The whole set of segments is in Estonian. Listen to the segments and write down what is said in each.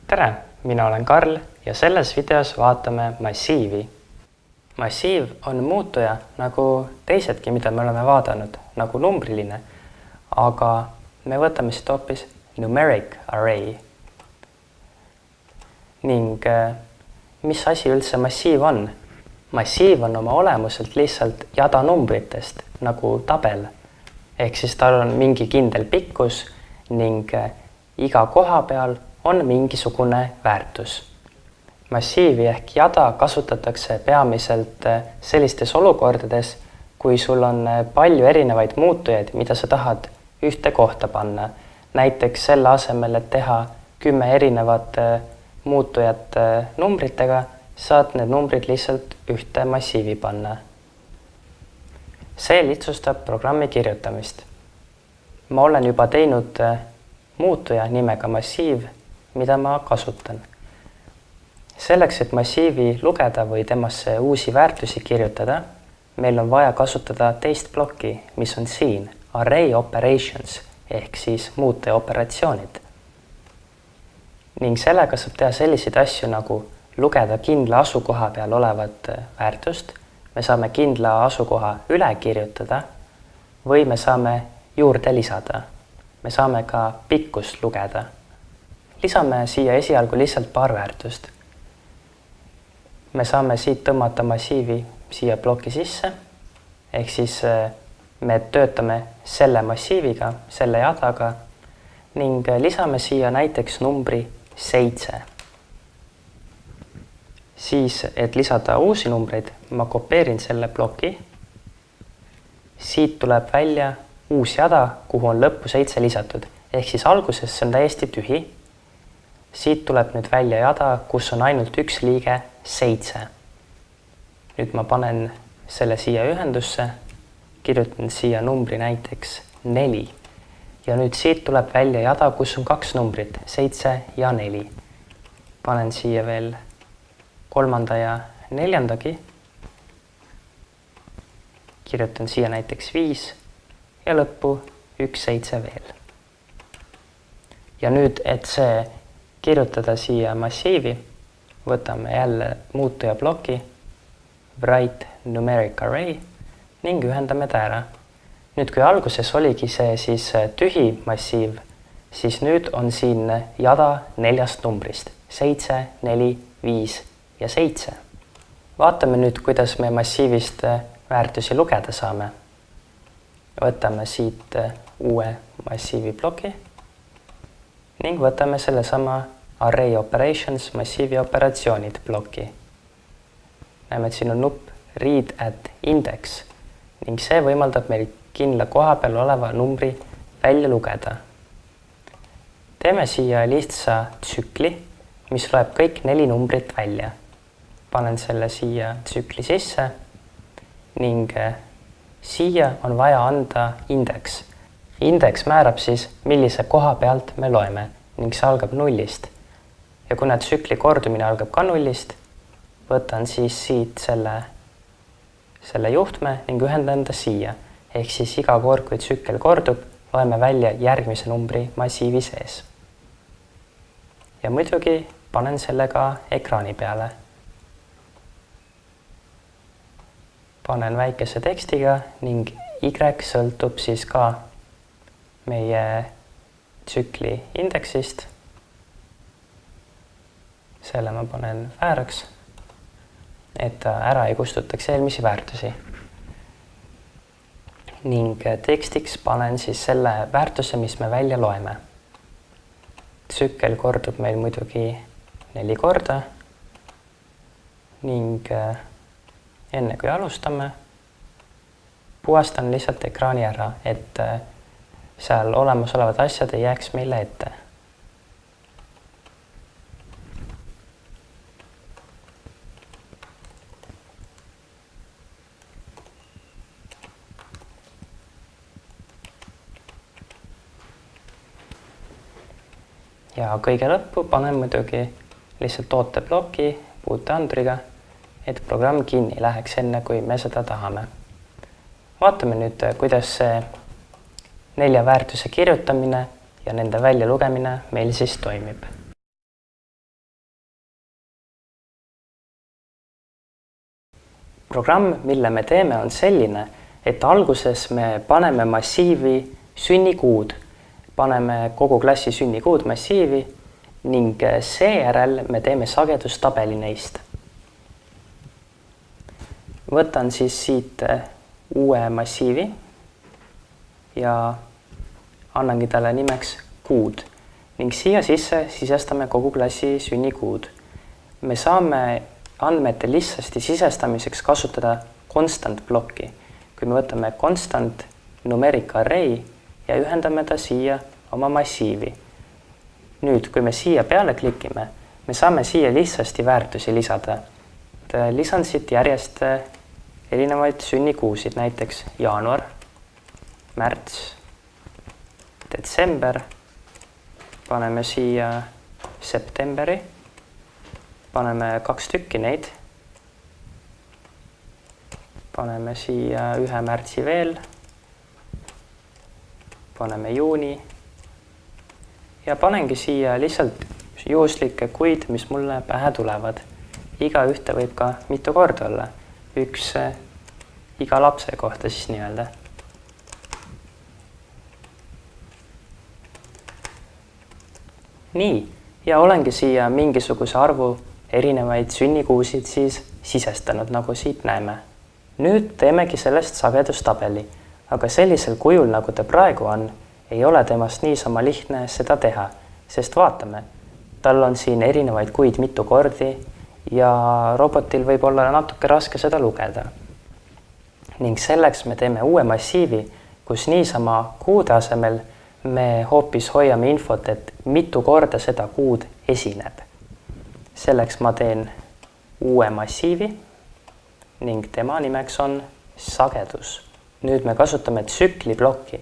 tere, mina olen Karl ja selles videos vaatame massiivi. Massiiv on muutuja nagu teisedki, mida me oleme vaadanud, nagu numbriline, aga me võtame siit hoopis numeric array. Ning mis asi üldse massiiv on? Massiiv on oma olemuselt lihtsalt jada numbritest, nagu tabel. Ehk siis tal on mingi kindel pikkus ning iga koha peal on mingisugune väärtus. Massiivi ehk jada kasutatakse peamiselt sellistes olukordades, kui sul on palju erinevaid muutujaid, mida sa tahad ühte kohta panna. Näiteks selle asemel, et teha 10 erinevat muutujat numbritega, saad need numbrid lihtsalt ühte massiivi panna. See lihtsustab programmi kirjutamist. Ma olen juba teinud muutuja nimega massiiv, mida ma kasutan. Selleks, et massiivi lugeda või temasse uusi väärtusi kirjutada, meil on vaja kasutada teist plokki, mis on siin, array operations, ehk siis muutuja operatsioonid. Ning sellega saab teha selliseid asju nagu lugeda kindla asukoha peal olevat väärtust, me saame kindla asukoha üle kirjutada või me saame juurde lisada. Me saame ka pikkust lugeda. Lisame siia esialgu lihtsalt paar väärtust. Me saame siit tõmmata massiivi siia ploki sisse, ehk siis me töötame selle massiiviga, selle jadaga ning lisame siia näiteks numbri 7. Siis, et lisada uusi numbreid, ma kopeerin selle ploki. Siit tuleb välja uus jada, kuhu on lõppu 7 lisatud. Ehk siis alguses see on täiesti tühi. Siit tuleb nüüd välja jada, kus on ainult üks liige 7. Nüüd ma panen selle siia ühendusse, kirjutan siia numbri näiteks 4. Ja nüüd siit tuleb välja jada, kus on 2 numbrit, 7 ja 4. Panen siia veel 3. ja 4. Kirjutan siia näiteks 5 ja lõppu 1, 7 veel. Ja nüüd, et see kirjutada siia massiivi, võtame jälle muutuja ploki, write numeric array ning ühendame ta ära. Nüüd, kui alguses oligi see siis tühi massiiv, siis nüüd on siin jada 4 numbrist, 7, 4, 5 ja 7. Vaatame nüüd, kuidas me massiivist väärtusi lugeda saame. Võtame siit uue massiivi ploki ning võtame sellesama array operations massiivi operatsioonid ploki. Näeme, et siin on nupp read at index ning see võimaldab meil kindla koha peal oleva numbri välja lugeda. Teeme siia lihtsa tsükli, mis loeb kõik 4 numbrit välja. Panen selle siia tsükli sisse ning siia on vaja anda indeks. Indeks määrab siis, millise koha pealt me loeme ning see algab 0-st. Ja kuna tsükli kordumine algab ka 0-st, võtan siis siit selle juhtme ning ühendan ta siia. Ehk siis iga kord, kui tsükkel kordub, loeme välja järgmise numbri massiivi sees. Ja muidugi panen selle ka ekraani peale. Panen väikese tekstiga ning Y sõltub siis ka meie tsükli indeksist. Selle ma panen vääraks, et ta ära ei kustutaks eelmisi väärtusi. Ning tekstiks panen siis selle väärtuse, mis me välja loeme. Tsükkel kordub meil muidugi 4 korda ning enne kui alustame, puhastan lihtsalt ekraani ära, et seal olemasolevad asjad ei jääks meile ette. Ja kõige lõppu panen muidugi lihtsalt ooteploki puuteanduriga, et programm kinni läheks enne, kui me seda tahame. Vaatame nüüd, kuidas see 4 väärtuse kirjutamine ja nende väljalugemine meil siis toimib. Programm, mille me teeme, on selline, et alguses me paneme massiivi sünnikuud, paneme kogu klassi sünnikuud massiivi ning seejärel me teeme sagedustabeli neist. Võtan siis siit uue massiivi ja annangi talle nimeks kuud ning siia sisse sisestame kogu klassi sünnikuud. Me saame andmete lihtsasti sisestamiseks kasutada constant plokki. Kui me võtame constant numeric array ja ühendame ta siia oma massiivi. Nüüd, kui me siia peale klikime, me saame siia lihtsasti väärtusi lisada. Lisan siit järjest erinevaid sünnikuusid, näiteks jaanuar, märts, detsember, paneme siia septemberi, paneme 2 tükki neid, paneme siia 1 märtsi veel, paneme juuni ja panengi siia lihtsalt juhuslikke kuid, mis mulle pähe tulevad. Iga ühte võib ka mitu korda olla, üks iga lapse kohta siis nii-öelda. Nii, ja olengi siia mingisuguse arvu erinevaid sünnikuusid siis sisestanud, nagu siit näeme. Nüüd teemegi sellest sagedustabeli, aga sellisel kujul, nagu ta praegu on, ei ole temast niisama lihtne seda teha, sest vaatame, tal on siin erinevaid kuid mitu kordi ja robotil võib olla natuke raske seda lugeda. Ning selleks me teeme uue massiivi, kus niisama kuude asemel me hoopis hoiame infot, et mitu korda seda kuud esineb. Selleks ma teen uue massiivi ning tema nimeks on sagedus. Nüüd me kasutame tsükliplokki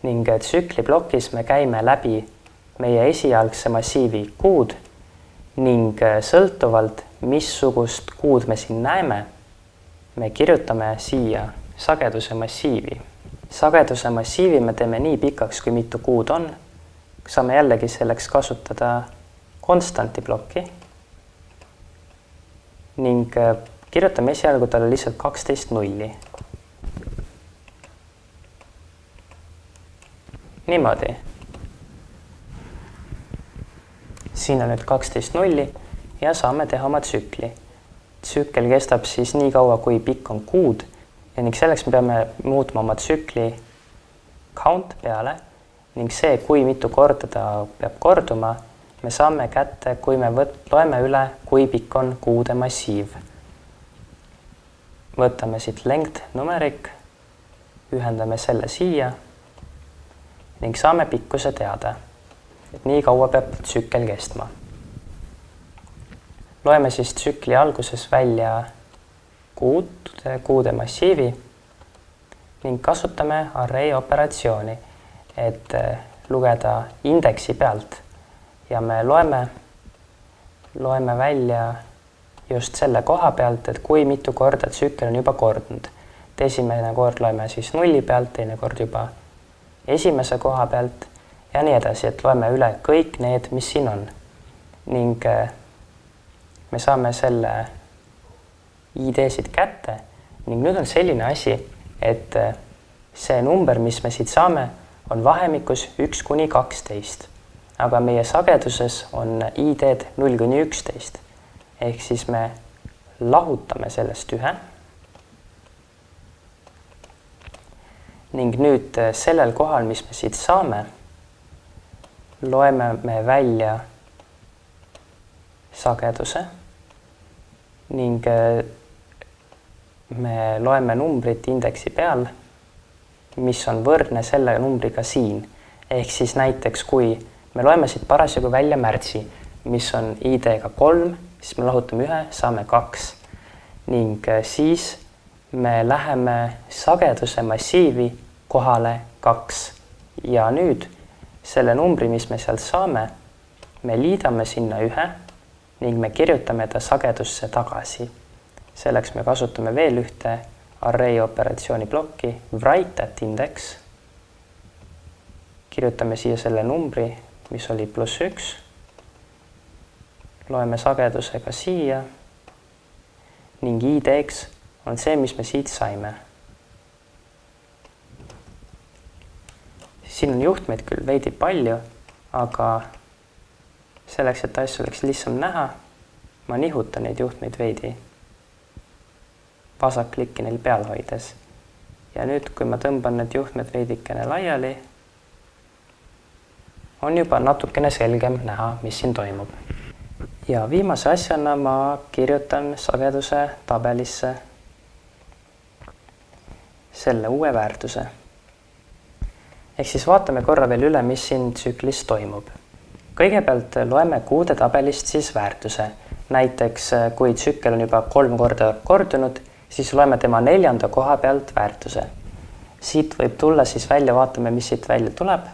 ning tsükliplokis me käime läbi meie esialgse massiivi kuud ning sõltuvalt, missugust kuud me siin näeme, me kirjutame siia sageduse massiivi. Sageduse massiivi me teeme nii pikaks, kui mitu kuud on. Saame jällegi selleks kasutada konstanti plokki ning kirjutame esialgu talle lihtsalt 12 nulli. Niimoodi. Siin on nüüd 12 nulli ja saame teha oma tsükli. Tsükkel kestab siis nii kaua, kui pikk on kuud ja ning selleks me peame muutma oma tsükli count peale ning see, kui mitu korda ta peab korduma, me saame kätte, kui me loeme üle, kui pikk on kuude massiiv. Võtame siit length numeric, ühendame selle siia ning saame pikkuse teada, et nii kaua peab tsükkel kestma. Loeme siis tsükli alguses välja kuude massiivi ning kasutame array operatsiooni, et lugeda indeksi pealt. Ja me loeme välja just selle koha pealt, et kui mitu korda tsükkel on juba kordnud. Esimene kord loeme siis nulli pealt, teine kord juba esimese koha pealt ja nii edasi, et loeme üle kõik need, mis siin on. Ning me saame selle ID-sid kätte ning nüüd on selline asi, et see number, mis me siit saame, on vahemikus 1–12. Aga meie sageduses on ID-d 0–11. Ehk siis me lahutame sellest ühe. Ning nüüd sellel kohal, mis me siit saame, loeme me välja sageduse ning me loeme numbrit indeksi peal, mis on võrdne selle numbriga siin. Ehk siis näiteks, kui me loeme siit parasjagu välja märtsi, mis on ID-ga 3, siis me lahutame ühe, saame 2. Ning siis me läheme sageduse massiivi kohale 2. Ja nüüd selle numbri, mis me sealt saame, me liidame sinna ühe ning me kirjutame ta sagedusse tagasi. Selleks me kasutame veel ühte array operatsiooni plokki, write at index. Kirjutame siia selle numbri, mis oli +1. Loeme sagedusega siia ning ID-ks on see, mis me siit saime. Siin on juhtmeid küll veidi palju, aga selleks, et asju oleks lihtsam näha, ma nihutan neid juhtmeid veidi vasakklikki neil peal hoides. Ja nüüd, kui ma tõmban need juhtmed veidikene laiali, on juba natukene selgem näha, mis siin toimub. Ja viimase asjana ma kirjutan sageduse tabelisse selle uue väärtuse. Ehk siis vaatame korra veel üle, mis siin tsüklis toimub. Kõigepealt loeme kuude tabelist siis väärtuse. Näiteks, kui tsükkel on juba 3 korda kordunud, siis loeme tema 4. koha pealt väärtuse. Siit võib tulla siis välja, vaatame, mis siit välja tuleb.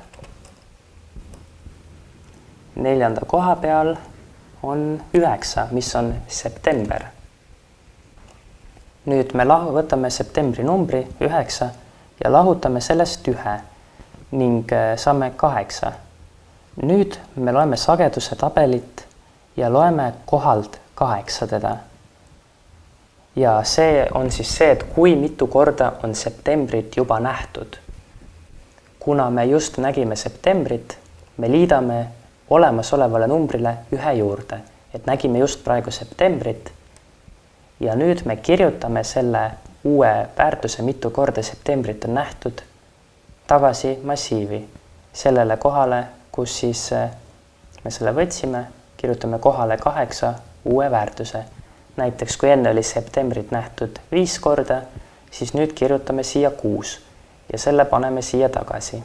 4. koha peal on 9, mis on september. Nüüd me võtame septembri numbri 9 ja lahutame sellest 1 ning saame 8. Nüüd me loeme sageduse tabelit ja loeme kohalt 8 teda. Ja see on siis see, et kui mitu korda on septembrit juba nähtud. Kuna me just nägime septembrit, me liidame olemasolevale numbrile 1 juurde, et nägime just praegu septembrit. Ja nüüd me kirjutame selle uue väärtuse, mitu korda septembrit on nähtud, tagasi massiivi. Sellele kohale, kus siis me selle võtsime, kirjutame kohale 8 uue väärtuse. Näiteks, kui enne oli septembrit nähtud 5 korda, siis nüüd kirjutame siia 6 ja selle paneme siia tagasi.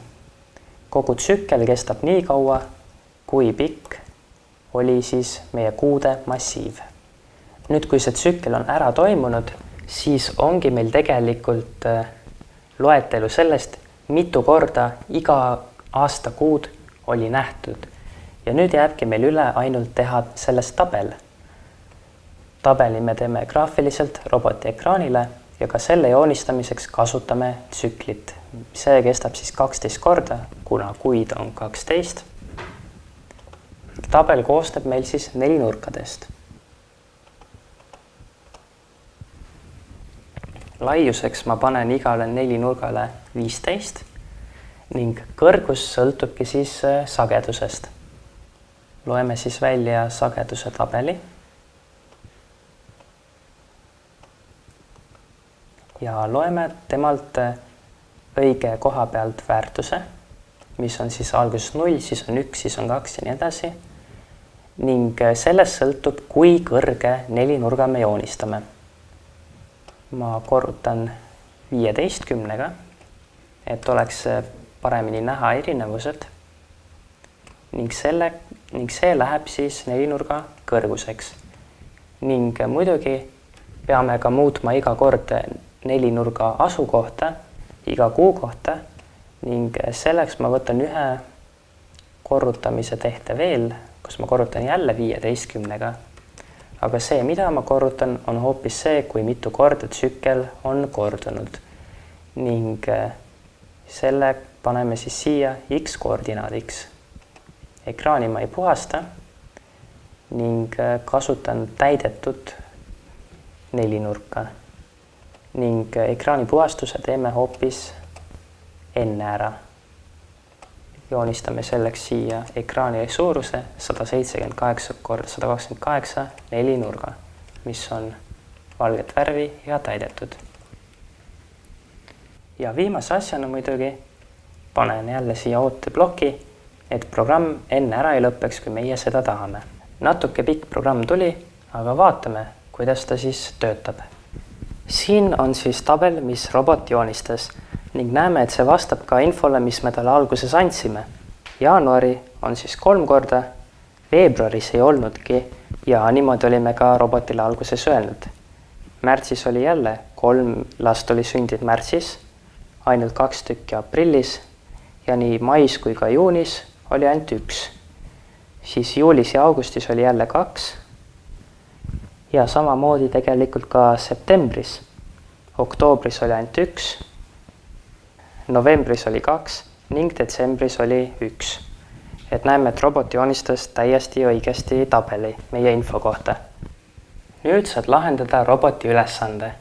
Kogu tsükkel kestab nii kaua, kui pikk oli siis meie kuude massiiv. Nüüd, kui see tsükkel on ära toimunud, siis ongi meil tegelikult loetelu sellest, mitu korda iga aasta kuud oli nähtud. Ja nüüd jääbki meil üle ainult teha sellest tabel. Tabeli me teeme graafiliselt roboti ekraanile ja ka selle joonistamiseks kasutame tsüklit. See kestab siis 12 korda, kuna kuid on 12. Tabel koosneb meil siis 4 nurkadest. Laiuseks ma panen igale 4 nurgale 15 ning kõrgus sõltubki siis sagedusest. Loeme siis välja sageduse tabeli. Ja loeme temalt õige koha pealt väärtuse, mis on siis alguses 0, siis on 1, siis on 2 ja nii edasi. Ning sellest sõltub, kui kõrge 4 nurga me joonistame. Ma korrutan 15-ga, et oleks paremini näha erinevused. Ning see läheb siis 4 nurga kõrguseks. Ning muidugi peame ka muutma iga kord 4 nurga asukohta, iga kuu kohta ning selleks ma võtan ühe korrutamise tehte veel, kus ma korrutan jälle 15-ga. Aga see, mida ma korrutan, on hoopis see, kui mitu korda tsükkel on kordunud. Ning selle paneme siis siia x koordinaadiks. Ekraani ma ei puhasta ning kasutan täidetud 4 nurka. Ning ekraani puhastuse teeme hoopis enne ära. Joonistame selleks siia ekraani suuruse 178 × 128 4 nurga, mis on valget värvi ja täidetud. Ja viimase asjana muidugi panen jälle siia ooteploki, et programm enne ära ei lõppeks, kui meie seda tahame. Natuke pikk programm tuli, aga vaatame, kuidas ta siis töötab. Siin on siis tabel, mis robot joonistas ning näeme, et see vastab ka infole, mis me talle alguses andsime. Jaanuari on siis 3 korda, veebruaris ei olnudki ja niimoodi olime ka robotile alguses öelnud. Märtsis oli jälle 3 last oli sündinud märtsis, ainult 2 tükki aprillis ja nii mais kui ka juunis oli ainult 1. Siis juulis ja augustis oli jälle 2. Ja samamoodi tegelikult ka septembris. Oktoobris oli ainult 1, novembris oli 2 ning detsembris oli 1. Et näeme, et robot joonistas täiesti õigesti tabeli meie info kohta. Nüüd saad lahendada roboti ülesande.